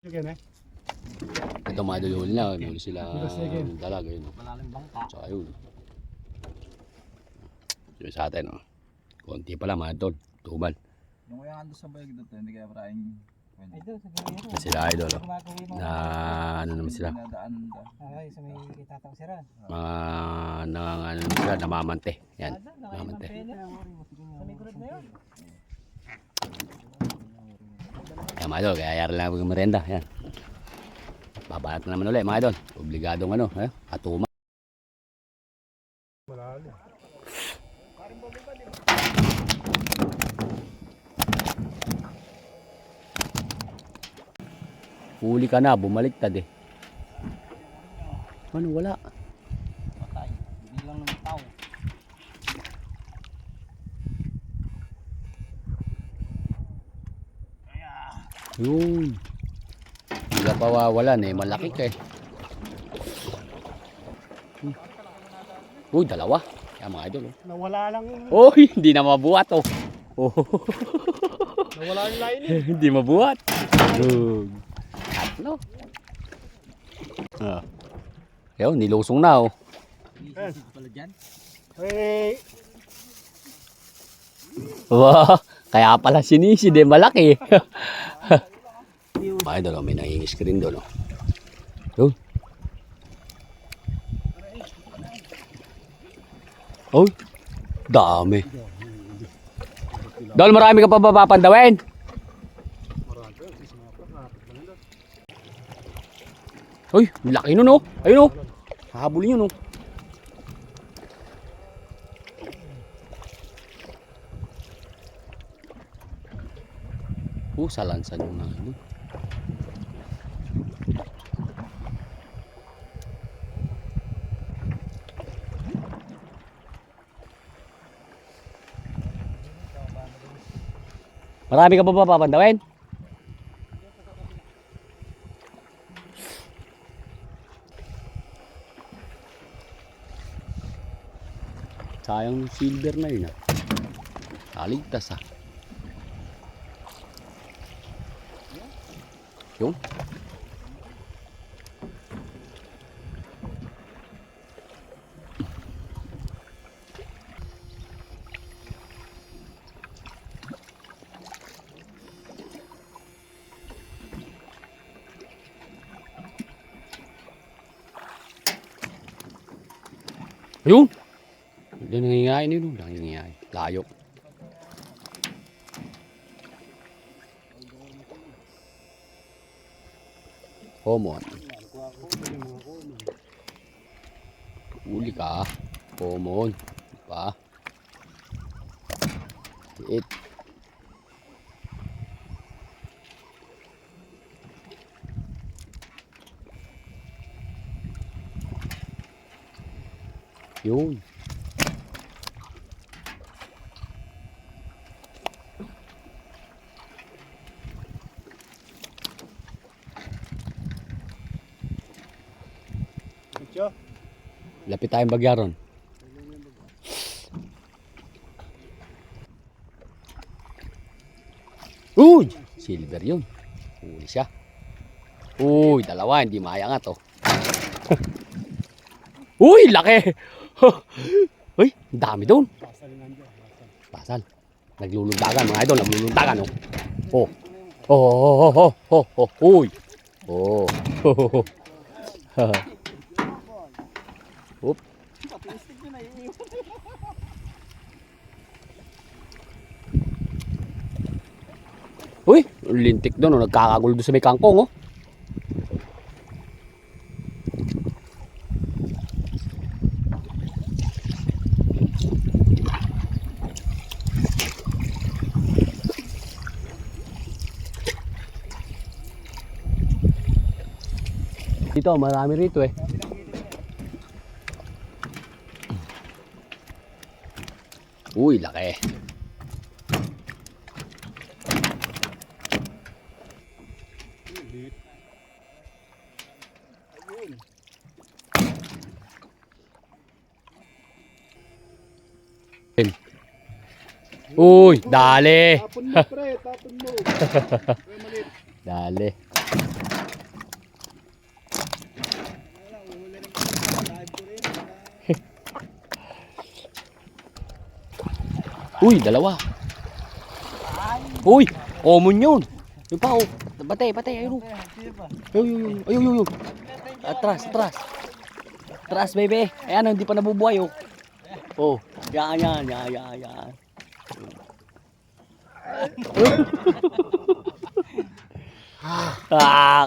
Ito mga idol huli na, huli sila dalaga yun. Tsaka yun. Yun sa atin, oh. Konti pala mga idol, tumal. Yung kaya ando sa bayag dito, hindi kaya maraming sila idol, oh. Na ano naman sila? Mga ano naman sila, namamante. Yan, namamante. Yan mga idol, kaya yara lang ang merenda. Yan. Babalat na naman ulit mga idol. Obligadong ano, atuma. Huli ka na, bumaliktad eh. Ano, wala. patay. Hindi lang ng tao. Yun. Hindi ka pawawalan eh, malaki ka eh. Uy, dalawa. Yan mga idol. Oh. Nawala lang. Uy, hindi na mabuhat oh. Oh. Nawala yung line eh. Hindi mabuhat. Tatlo. Ayun, nilusong na oh. Pala dyan. Hey. Wow, kaya pala sinisid eh, malaki. Mga idol, may nangingiscreen doon oh. Yun. Oh, dami. Dol, marami ka pa papandawin. Uy, laki nun oh. Ayun oh. Hahabulin yun oh. Salansan yung ano. Marami ka pa papandawin? Sayang ng silver na yun ah. Kaligtas ah. Yun. Ayun. Hindi nangingain yun. Nangingain. Layo. Common. Uli ka. Common. Pa. Tiit. Yun. Lapit tayong bagyaron. Uy! Silver yun. Huli siya. Uy, dalawa. Hindi mayangat oh. Uy, laki! Uy, dami doon. Basal. Nagluluntagan mga idol. Nagluluntagan oh. Oh. Oh, oh, oh, oh, oh, oh. Uy. Oh. Oop. Uy, lintik doon oh. Nagkakagulo doon sa may kangkong oh. Dito, marami rito eh. Uy, laki. Uy, dali. Tapon mo pre, tapon mo. Dali. Uy, dalawa. Uy, common yun. Yung pa, oh. Batay, ayun. Ayun. Atras. Atras, baby. Ayan, hindi pa nabubuhay, oh. Oh, yan.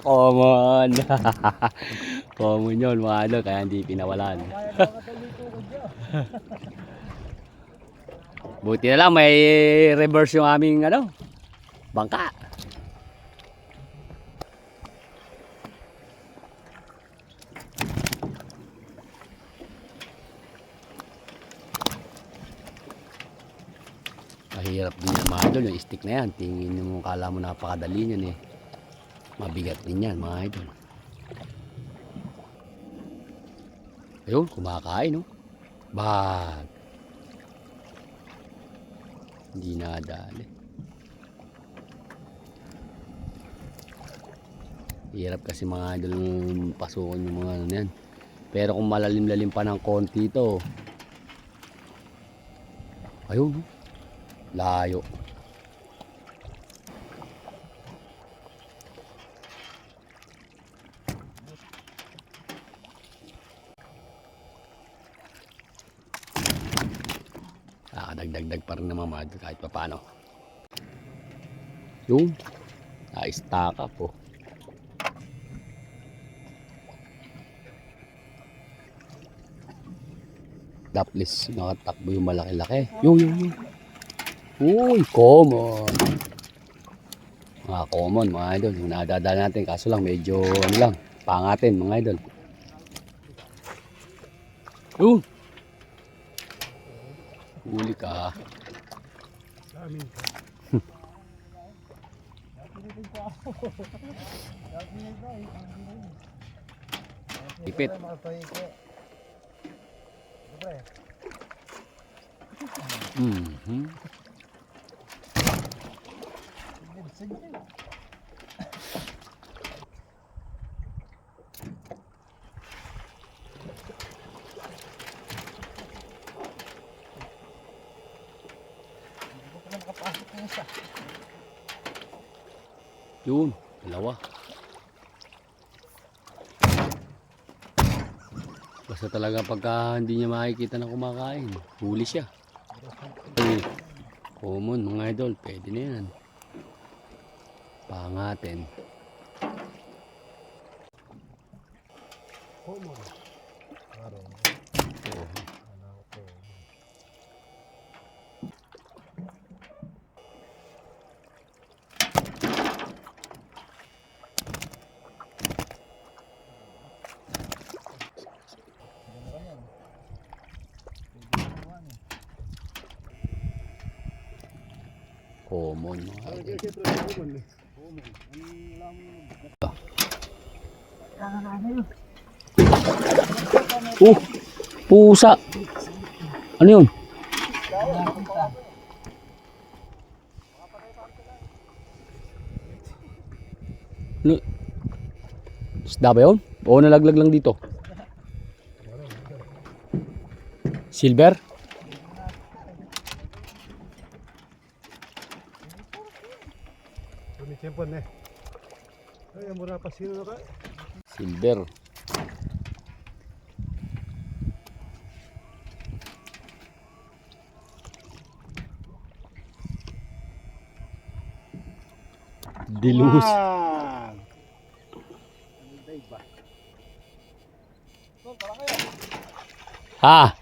Common. Common yun, mga idol, kaya hindi pinawalan. Buti na lang may reverse yung aming bangka. Mahirap din yan mga idol, yung stick na yan. Tingin mo, kala mo napakadali yan eh. Mabigat din yan mga idol. Ayun, kumakain no. Bag. Hindi nadali. Hirap kasi mga idol pasukan yung mga yan. Pero kung malalim-lalim pa ng konti ito. Ayun no. Layo. Dagdag pa rin naman mga kahit pa paano. Yung na-stack up po. Dapless nakatakbo yung malaki-laki. Yung. Uy, common. Mga common mga idol. Yung nadadala natin kaso lang medyo pangatin mga idol. Yun. Huli ka. Ipit. Yun, dalawa. Basta talaga pagka hindi niya makikita na kumakain, huli siya. Common mga idol, pwede na yan. Pangatin. Common. Common mga idol. Pusa. Ano yun? Ano? Isda ba yun? O nalaglag lang dito? Silver? Silver. Dilus. Ha?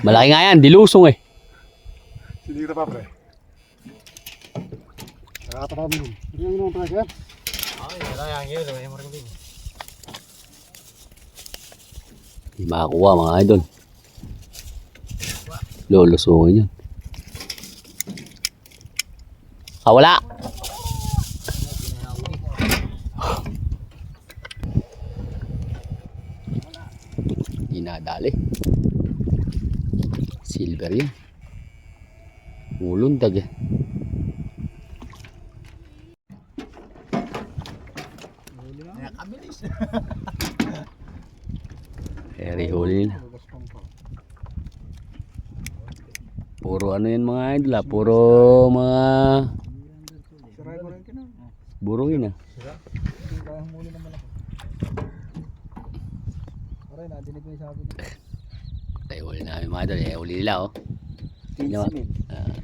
Malaki nga yan, dilusong eh. Hindi kita pa pre. Nakakatawa mo yun. Hindi mo naman talaga. Ay, wala yang yelo. Ay, maraming din. Hindi makakuha mga idol. Lulusungin yun. Wala. Hindi nadali. Silver yun. Mulundag eh. Nakabilis. Huli nila. Puro ano yan mga idol ah. Puro mga Siray ko rin kina. buruhin ah. Hindi kaya huli na malaki. Aray, nadinig ko yung sabi niya. Tayo huli namin mga idol. Huli nila oh. 15 mil.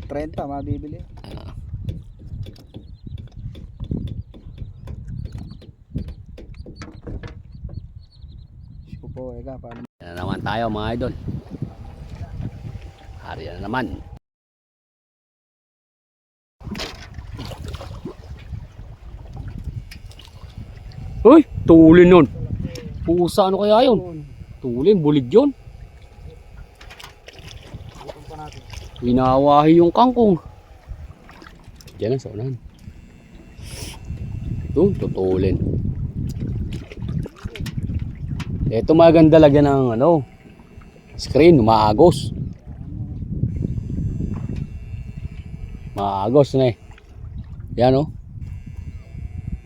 30, mabibili. Sipo po, eka, paano? Yan na naman tayo mga idol. Hari na naman. Uy, tulin nun. Pusa ano kaya yun? Tulin, bulig yun. Winawahi yung kangkong. Diyan lang sa unahan. Ito, tutulin. Ito maganda lagyan ng ano, screen, maagos. Maagos na eh. Yan oh.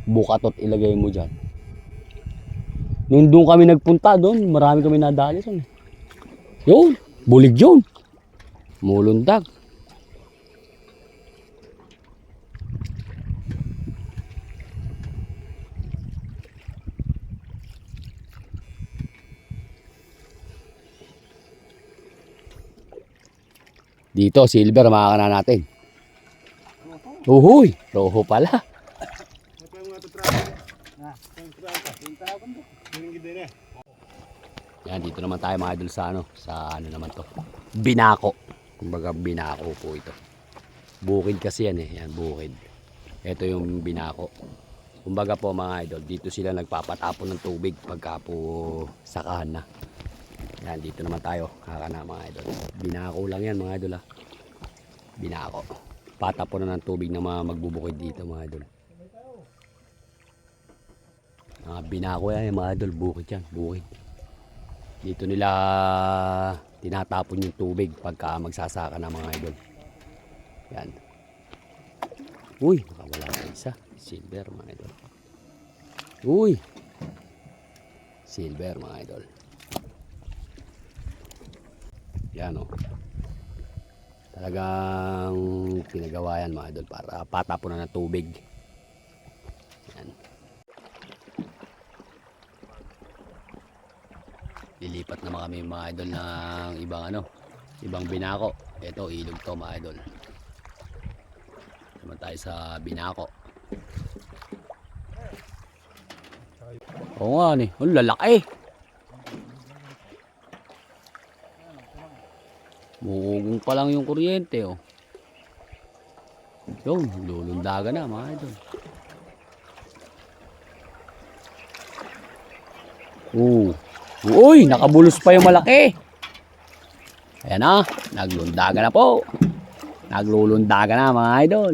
Bukatot ilagay mo dyan. Nung doon kami nagpunta doon, marami kami nadali doon. Yun, bulig yun. Mulundag. Dito, silver, makakana natin. Uhuy, roho pala. Yan, dito naman tayo mga idol sa ano, naman to. Binako. Kumbaga binako po ito. Bukid kasi yan eh, yan bukid. Ito yung binako. Kumbaga po mga idol, dito sila nagpapatapon ng tubig pagka po sakahan na. Yan, dito naman tayo, kakana mga idol. Binako lang yan mga idol ah. Binako. Patapon na ng tubig na mga magbubukid dito mga idol. Binako yan mga idol, bukid yan, bukid. Dito nila tinatapon yung tubig pagka magsasaka na mga idol. Yan. Uy, nakawala na isa. Silver mga idol. Uy. Silver mga idol. Yan o. Talagang pinagawa yan mga idol para patapon na ng tubig. Yan. Lilipat naman kami mga idol ng ibang ano, ibang binako. Ito ilog to mga idol. Naman tayo sa binako. Oo nga ni, ang lalaki. Mugong pa lang yung kuryente oh. Yun, lulundagan na mga idol. Uy, nakabulos pa yung malaki. Ayan na, naglundagan na po. Naglulundagan na mga idol.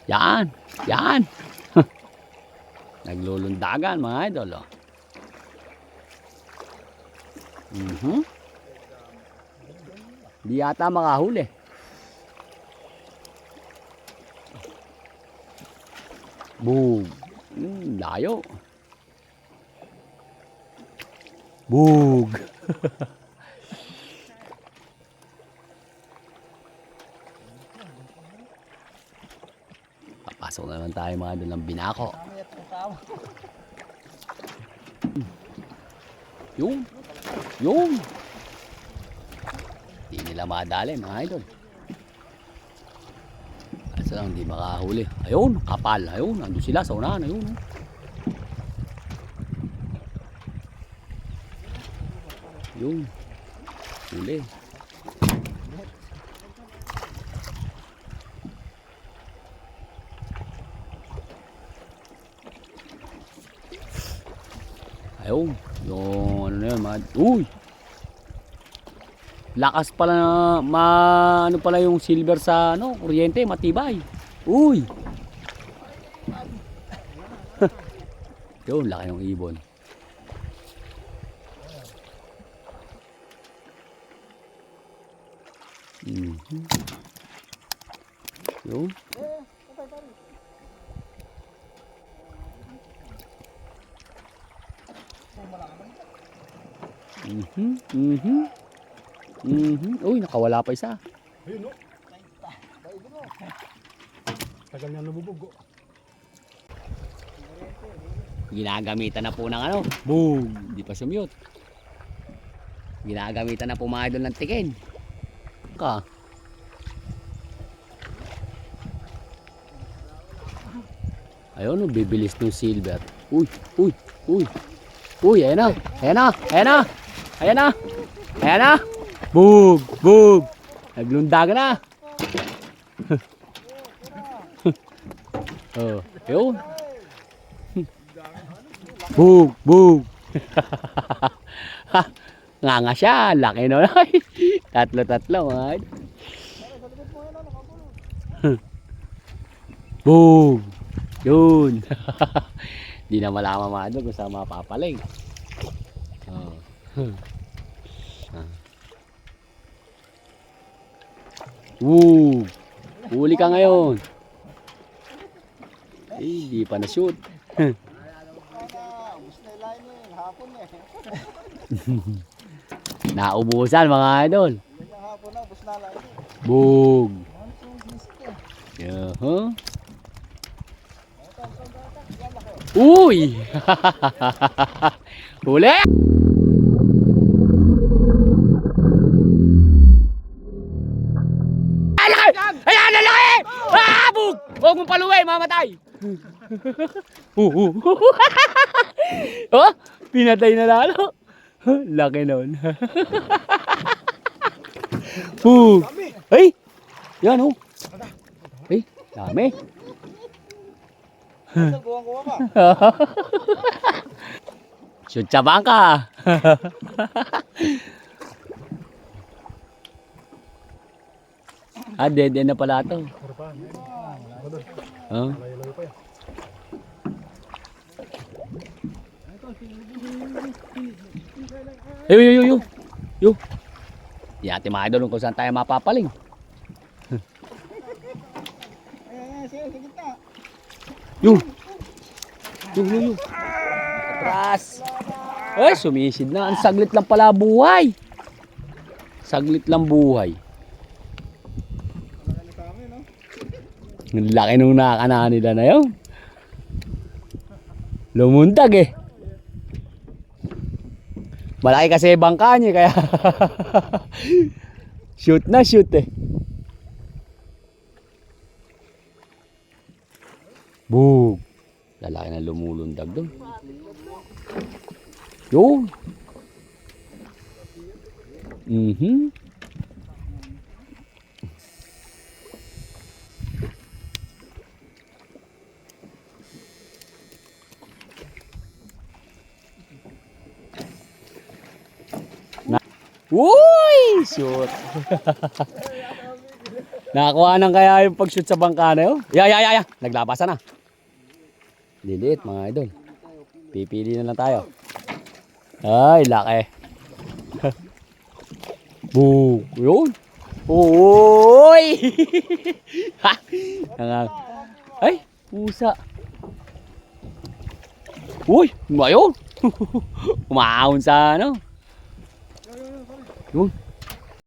Yan, yan. Naglulundagan mga idol oh. Di yata makahuli. Boom. Layo. Bug. Papasok na naman tayo mga idol ng binako. Yun. Yun. Di nila madali mga idol. Asa lang di makahuli. Ayun, kapal. Ayun, nandun sila sa unahan. Ayun. Yun. Huli. Ayun. Yung ano na yun. Uy! Lakas pala na ano pala yung silver sa ano, kuryente, matibay. Uy. Yun, laki ng ibon. Yun. Uy, nakawala pa isa. Ayun no. Tagal niya lumubog. Ginagamitan na po ng ano. Boom! Hindi pa sumute. Ginagamitan na po mga idol ng tikin. Ka. Ayun, bibilis ng silver. Uy, uy, uy. Uy, ayan na. Ayan na. Ayan na. Ayan na. Ayan na. Bug, bug. Naglundag na. Oh, ayun. Bug, bug. Nga nga siya, laki na. Tatlo-tatlo. Bug. Yun. Di na malaman mga idol kung saan mapapaling. Oh. Woo! Huli ka ngayon. Di pa na-shoot. Naubusan mga idol. Bug. Yeah, Uy! Huli! Ayan, lalaki! Ah, bug! Huwag mong paluwi, mamatay! Oh, pinatay na lalo. Laki nun. Ay! Yan oh. Ay, dami. Shoot sa bangka. Dead end na pala ito. Huh? Yo. Yati mga idol kung saan tayo mapapaling. Yo. Atras. Ay, sumisid na. Ang saglit lang pala buhay. Saglit lang buhay. Ang laki nung nakakanaan nila na yun. Lumundag eh. Malaki kasi bangka niya kaya shoot na shoot eh. Bug. Lalaki na lumulundag doon. Yo. Uy! Shoot! Nakakuha nang kaya yung pag-shoot sa bangka na yun? Ya! Naglabasan na. Liliit mga idol. Pipili na lang tayo. Ay, laki. Boom! Yun! Uy! Ay! Pusa! Uy! Ayun! Umahon sa ano? Yun.